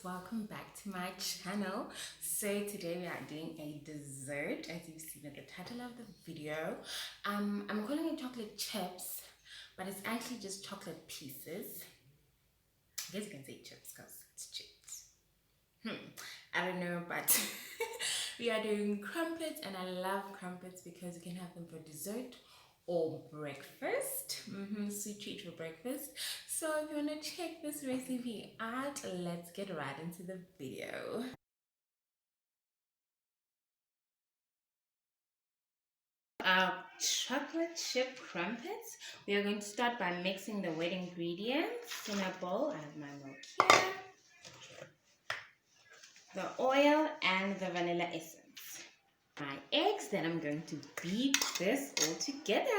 welcome back to my channel. So today we are doing a dessert, as you've seen at the title of the video. I'm calling it chocolate chips, but it's actually just chocolate pieces. I guess you can say chips because it's chips. I don't know, but we are doing crumpets, and I love crumpets because you can have them for dessert or breakfast. Sweet treat for breakfast. So if you want to check this recipe out, let's get right into the video. Our chocolate chip crumpets, we are going to start by mixing the wet ingredients in a bowl. I have my milk here, the oil, and the vanilla essence. My eggs, then I'm going to beat this all together.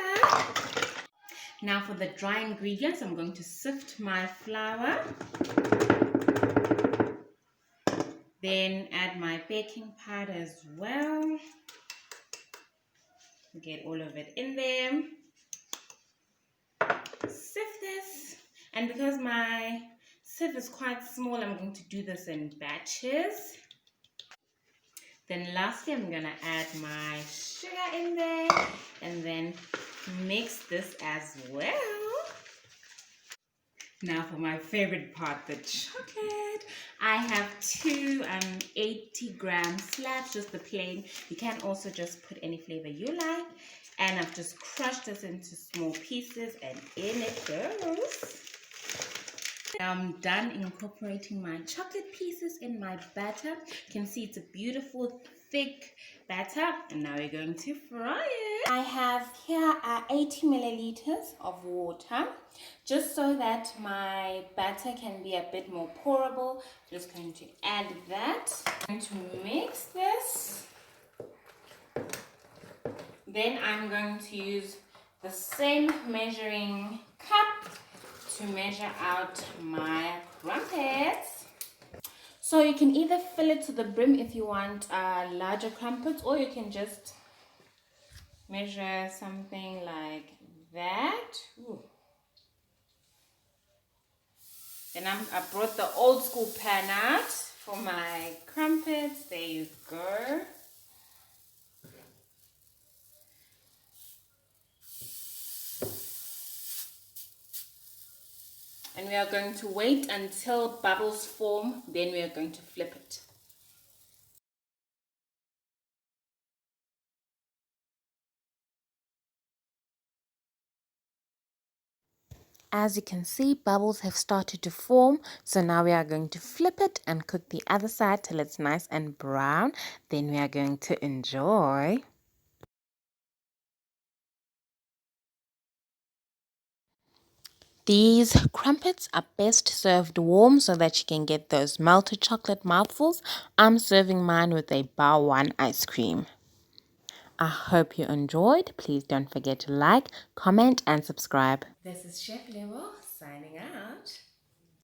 Now for the dry ingredients, I'm going to sift my flour, then add my baking powder as well. Get all of it in there. Sift this, and because my sieve is quite small, I'm going to do this in batches. Then lastly, I'm gonna add my sugar in there and then mix this as well. Now for my favorite part, the chocolate. I have two 80-gram slabs, just the plain. You can also just put any flavor you like. And I've just crushed this into small pieces, and in it goes. Now I'm done incorporating my chocolate pieces in my batter. You can see it's a beautiful thick batter, and now we're going to fry it. I have here 80 milliliters of water, just so that my batter can be a bit more pourable. Just going to add that. I'm going to mix this. Then I'm going to use the same measuring cup to measure out my crumpets. So you can either fill it to the brim if you want larger crumpets, or you can just measure something like that. Ooh. Then I brought the old school pan out for my crumpets. There you go. And we are going to wait until bubbles form, then we are going to flip it. As you can see, bubbles have started to form, so now we are going to flip it and cook the other side till it's nice and brown. Then we are going to enjoy. These crumpets are best served warm so that you can get those melted chocolate mouthfuls. I'm serving mine with a bar one ice cream. I hope you enjoyed. Please don't forget to like, comment, and subscribe. This is Chef Lebo signing out.